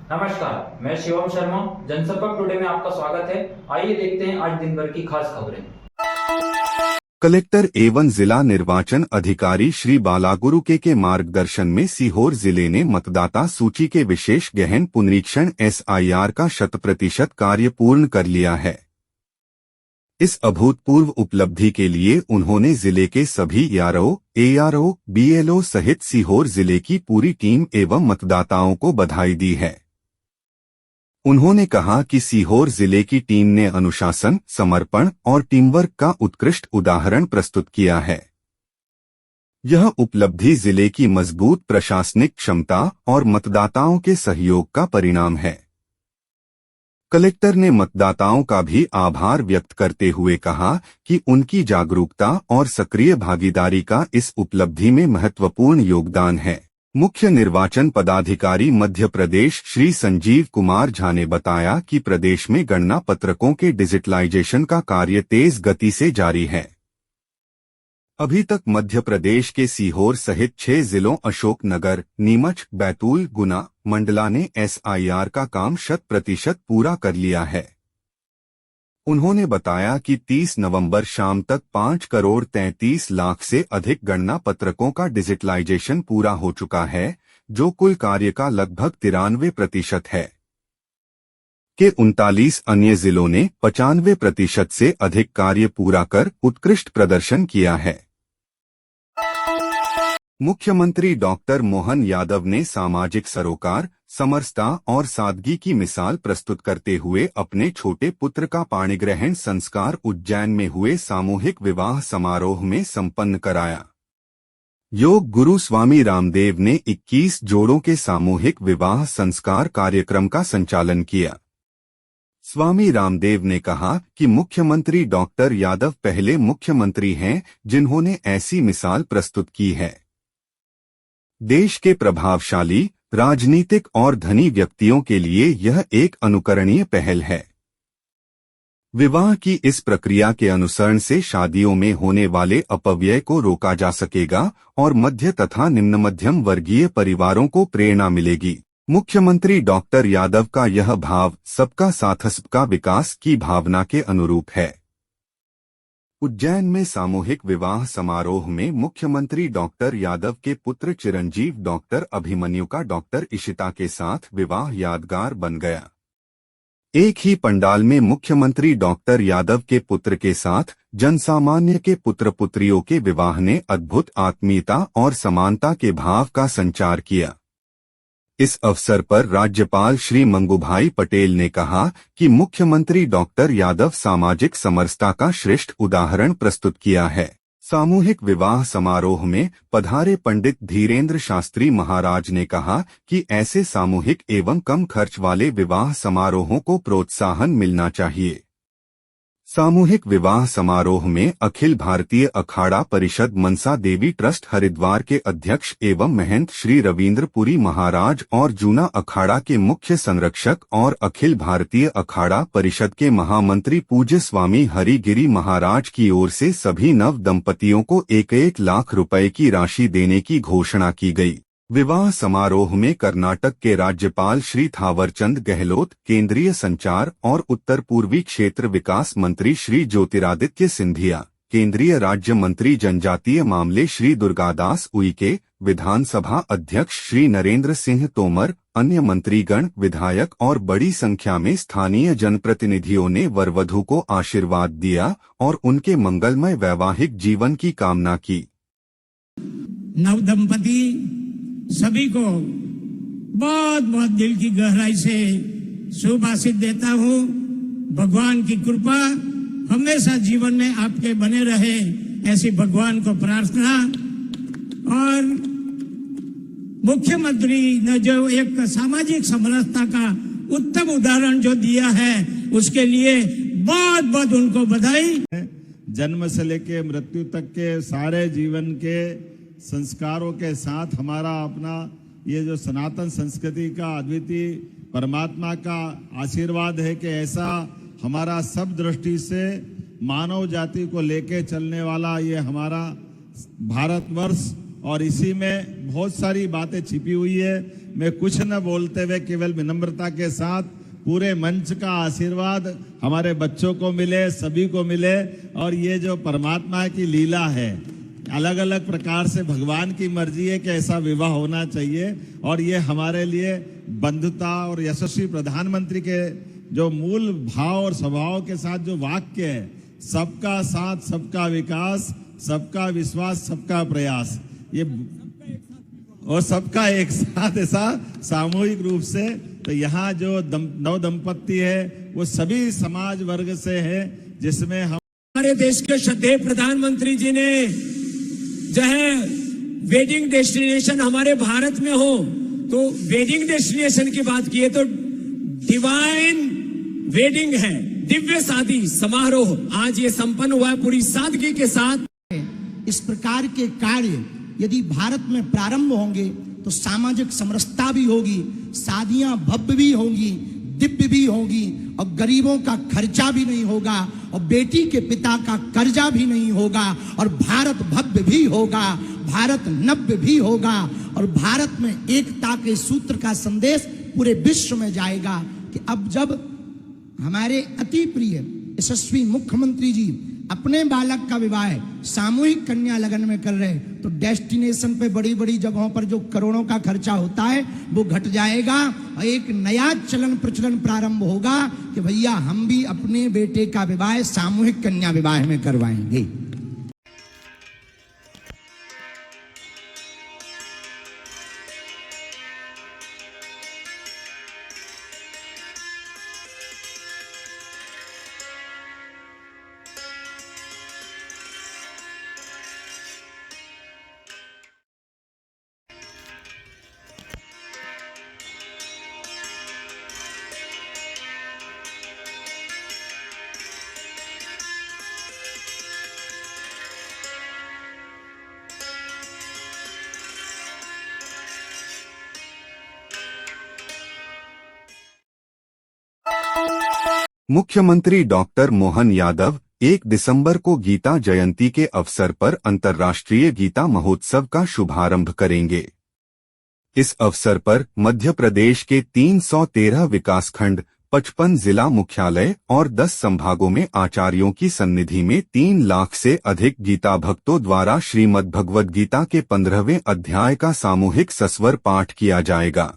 नमस्कार, मैं शिवम शर्मा। जनसंपर्क टुडे में आपका स्वागत है। आइए देखते हैं आज दिन भर की खास खबरें। कलेक्टर एवं जिला निर्वाचन अधिकारी श्री बालागुरु के मार्गदर्शन में सीहोर जिले ने मतदाता सूची के विशेष गहन पुनरीक्षण SIR का 100% कार्य पूर्ण कर लिया है। इस अभूतपूर्व उपलब्धि के लिए उन्होंने जिले के सभी ARO, ARO, BLO सहित सीहोर जिले की पूरी टीम एवं मतदाताओं को बधाई दी है। उन्होंने कहा कि सीहोर जिले की टीम ने अनुशासन, समर्पण और टीमवर्क का उत्कृष्ट उदाहरण प्रस्तुत किया है। यह उपलब्धि जिले की मजबूत प्रशासनिक क्षमता और मतदाताओं के सहयोग का परिणाम है। कलेक्टर ने मतदाताओं का भी आभार व्यक्त करते हुए कहा कि उनकी जागरूकता और सक्रिय भागीदारी का इस उपलब्धि में महत्वपूर्ण योगदान है। मुख्य निर्वाचन पदाधिकारी मध्य प्रदेश श्री संजीव कुमार झा ने बताया कि प्रदेश में गणना पत्रकों के डिजिटलाइजेशन का कार्य तेज गति से जारी है। अभी तक मध्य प्रदेश के सीहोर सहित 6 जिलों अशोकनगर, नीमच, बैतूल, गुना, मंडला ने SIR का काम 100% पूरा कर लिया है। उन्होंने बताया कि 30 नवंबर शाम तक 5,33,00,000 से अधिक गणना पत्रकों का डिजिटलाइजेशन पूरा हो चुका है, जो कुल कार्य का लगभग 93% है। के 39 अन्य जिलों ने 95% से अधिक कार्य पूरा कर उत्कृष्ट प्रदर्शन किया है। मुख्यमंत्री डॉक्टर मोहन यादव ने सामाजिक सरोकार, समरसता और सादगी की मिसाल प्रस्तुत करते हुए अपने छोटे पुत्र का पाणिग्रहण संस्कार उज्जैन में हुए सामूहिक विवाह समारोह में संपन्न कराया। योग गुरु स्वामी रामदेव ने 21 जोड़ों के सामूहिक विवाह संस्कार कार्यक्रम का संचालन किया। स्वामी रामदेव ने कहा कि मुख्यमंत्री डॉक्टर यादव पहले मुख्यमंत्री हैं जिन्होंने ऐसी मिसाल प्रस्तुत की है। देश के प्रभावशाली, राजनीतिक और धनी व्यक्तियों के लिए यह एक अनुकरणीय पहल है। विवाह की इस प्रक्रिया के अनुसरण से शादियों में होने वाले अपव्यय को रोका जा सकेगा और मध्य तथा निम्न मध्यम वर्गीय परिवारों को प्रेरणा मिलेगी। मुख्यमंत्री डॉक्टर यादव का यह भाव सबका साथ सबका विकास की भावना के अनुरूप है। उज्जैन में सामूहिक विवाह समारोह में मुख्यमंत्री डॉक्टर यादव के पुत्र चिरंजीव डॉक्टर अभिमन्यु का डॉक्टर इशिता के साथ विवाह यादगार बन गया। एक ही पंडाल में मुख्यमंत्री डॉक्टर यादव के पुत्र के साथ जनसामान्य के पुत्र पुत्रियों के विवाह ने अद्भुत आत्मीयता और समानता के भाव का संचार किया। इस अवसर पर राज्यपाल श्री मंगूभाई पटेल ने कहा कि मुख्यमंत्री डॉक्टर यादव सामाजिक समरसता का श्रेष्ठ उदाहरण प्रस्तुत किया है। सामूहिक विवाह समारोह में पधारे पंडित धीरेन्द्र शास्त्री महाराज ने कहा कि ऐसे सामूहिक एवं कम खर्च वाले विवाह समारोहों को प्रोत्साहन मिलना चाहिए। सामूहिक विवाह समारोह में अखिल भारतीय अखाड़ा परिषद मनसा देवी ट्रस्ट हरिद्वार के अध्यक्ष एवं महंत श्री रविंद्रपुरी महाराज और जूना अखाड़ा के मुख्य संरक्षक और अखिल भारतीय अखाड़ा परिषद के महामंत्री पूज्य स्वामी हरिगिरी महाराज की ओर से सभी नव दंपतियों को 1-1 लाख रुपए की राशि देने की घोषणा की गई। विवाह समारोह में कर्नाटक के राज्यपाल श्री थावरचंद गहलोत, केंद्रीय संचार और उत्तर पूर्वी क्षेत्र विकास मंत्री श्री ज्योतिरादित्य सिंधिया, केंद्रीय राज्य मंत्री जनजातीय मामले श्री दुर्गादास उइके, विधानसभा अध्यक्ष श्री नरेंद्र सिंह तोमर, अन्य मंत्रीगण, विधायक और बड़ी संख्या में स्थानीय जनप्रतिनिधियों ने वरवधू को आशीर्वाद दिया और उनके मंगलमय वैवाहिक जीवन की कामना की। नवदंपति सभी को बहुत बहुत दिल की गहराई से शुभ आशीष देता हूँ। भगवान की कृपा हमेशा जीवन में आपके बने रहे, ऐसी भगवान को प्रार्थना। और मुख्यमंत्री ने जो एक सामाजिक समरसता का उत्तम उदाहरण जो दिया है, उसके लिए बहुत बहुत उनको बधाई। जन्म से लेके मृत्यु तक के सारे जीवन के संस्कारों के साथ हमारा अपना ये जो सनातन संस्कृति का अद्वितीय परमात्मा का आशीर्वाद है कि ऐसा हमारा सब दृष्टि से मानव जाति को लेके चलने वाला ये हमारा भारतवर्ष और इसी में बहुत सारी बातें छिपी हुई है। मैं कुछ न बोलते हुए केवल विनम्रता के साथ पूरे मंच का आशीर्वाद हमारे बच्चों को मिले, सभी को मिले। और ये जो परमात्मा की लीला है, अलग अलग प्रकार से भगवान की मर्जी है कि ऐसा विवाह होना चाहिए। और ये हमारे लिए बंधुता और यशस्वी प्रधानमंत्री के जो मूल भाव और स्वभाव के साथ जो वाक्य है, सबका साथ, सबका विकास, सबका विश्वास, सबका प्रयास, ये और सबका एक साथ ऐसा सामूहिक रूप से। तो यहाँ जो नव दंपत्ति है वो सभी समाज वर्ग से है, जिसमें हमारे देश के श्रद्धेय प्रधानमंत्री जी ने जो है वेडिंग डेस्टिनेशन हमारे भारत में हो, तो वेडिंग डेस्टिनेशन की बात की है तो डिवाइन वेडिंग है, दिव्य शादी समारोह आज ये संपन्न हुआ है पूरी सादगी के साथ। इस प्रकार के कार्य यदि भारत में प्रारंभ होंगे तो सामाजिक समरसता भी होगी, शादियां भव्य भी होंगी, दिव्य भी होगी, और गरीबों का खर्चा भी नहीं होगा, और बेटी के पिता का कर्जा भी नहीं होगा, और भारत भव्य भी होगा, भारत नव्य भी होगा, और भारत में एकता के सूत्र का संदेश पूरे विश्व में जाएगा कि अब जब हमारे अति प्रिय यशस्वी मुख्यमंत्री जी अपने बालक का विवाह सामूहिक कन्या लगन में कर रहे, तो डेस्टिनेशन पे बड़ी बड़ी जगहों पर जो करोड़ों का खर्चा होता है वो घट जाएगा, और एक नया चलन प्रचलन प्रारंभ होगा कि भैया हम भी अपने बेटे का विवाह सामूहिक कन्या विवाह में करवाएंगे। मुख्यमंत्री डॉक्टर मोहन यादव 1 दिसंबर को गीता जयंती के अवसर पर अंतर्राष्ट्रीय गीता महोत्सव का शुभारंभ करेंगे। इस अवसर पर मध्य प्रदेश के 313 विकासखंड, 55 जिला मुख्यालय और 10 संभागों में आचार्यों की सन्निधि में 3 लाख से अधिक गीता भक्तों द्वारा श्रीमद् भगवद गीता के 15वें अध्याय का सामूहिक सस्वर पाठ किया जाएगा।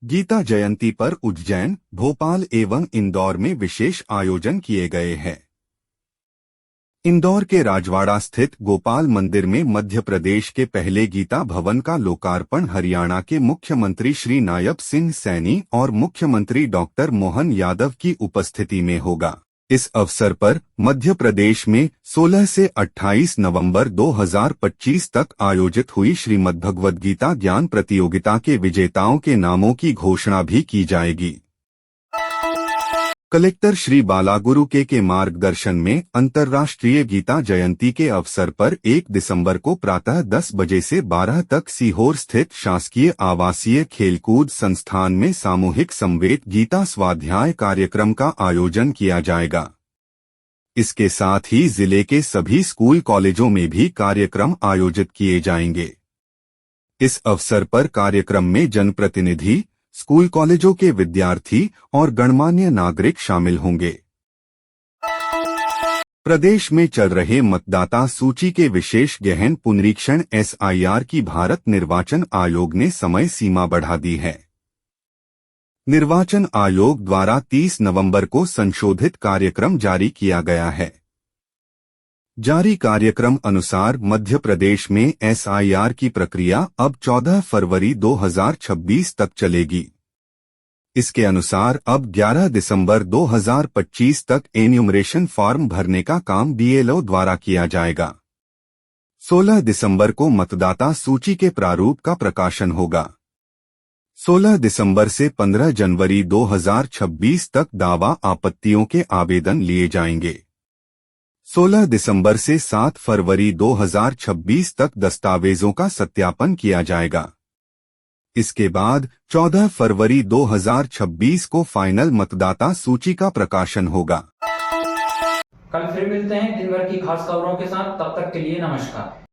गीता जयंती पर उज्जैन, भोपाल एवं इंदौर में विशेष आयोजन किए गए हैं। इंदौर के राजवाड़ा स्थित गोपाल मंदिर में मध्य प्रदेश के पहले गीता भवन का लोकार्पण हरियाणा के मुख्यमंत्री श्री नायब सिंह सैनी और मुख्यमंत्री डॉक्टर मोहन यादव की उपस्थिति में होगा। इस अवसर पर मध्य प्रदेश में 16 से 28 नवंबर 2025 तक आयोजित हुई श्रीमद् भगवद गीता ज्ञान प्रतियोगिता के विजेताओं के नामों की घोषणा भी की जाएगी। कलेक्टर श्री बालागुरु के मार्गदर्शन में अंतर्राष्ट्रीय गीता जयंती के अवसर पर 1 दिसंबर को प्रातः 10 बजे से 12 तक सीहोर स्थित शासकीय आवासीय खेलकूद संस्थान में सामूहिक समवेत गीता स्वाध्याय कार्यक्रम का आयोजन किया जाएगा। इसके साथ ही जिले के सभी स्कूल कॉलेजों में भी कार्यक्रम आयोजित किए जाएंगे। इस अवसर पर कार्यक्रम में जनप्रतिनिधि, स्कूल कॉलेजों के विद्यार्थी और गणमान्य नागरिक शामिल होंगे। प्रदेश में चल रहे मतदाता सूची के विशेष गहन पुनरीक्षण SIR की भारत निर्वाचन आयोग ने समय सीमा बढ़ा दी है। निर्वाचन आयोग द्वारा 30 नवंबर को संशोधित कार्यक्रम जारी किया गया है। जारी कार्यक्रम अनुसार मध्य प्रदेश में SIR की प्रक्रिया अब 14 फरवरी 2026 तक चलेगी। इसके अनुसार अब 11 दिसंबर 2025 तक एन्यूमरेशन फॉर्म भरने का काम BLO द्वारा किया जाएगा। 16 दिसंबर को मतदाता सूची के प्रारूप का प्रकाशन होगा। 16 दिसंबर से 15 जनवरी 2026 तक दावा आपत्तियों के आवेदन लिए जाएंगे। 16 दिसंबर से 7 फरवरी 2026 तक दस्तावेजों का सत्यापन किया जाएगा। इसके बाद 14 फरवरी 2026 को फाइनल मतदाता सूची का प्रकाशन होगा। कल फिर मिलते हैं दिन भर की खास खबरों के साथ, तब तक के लिए नमस्कार।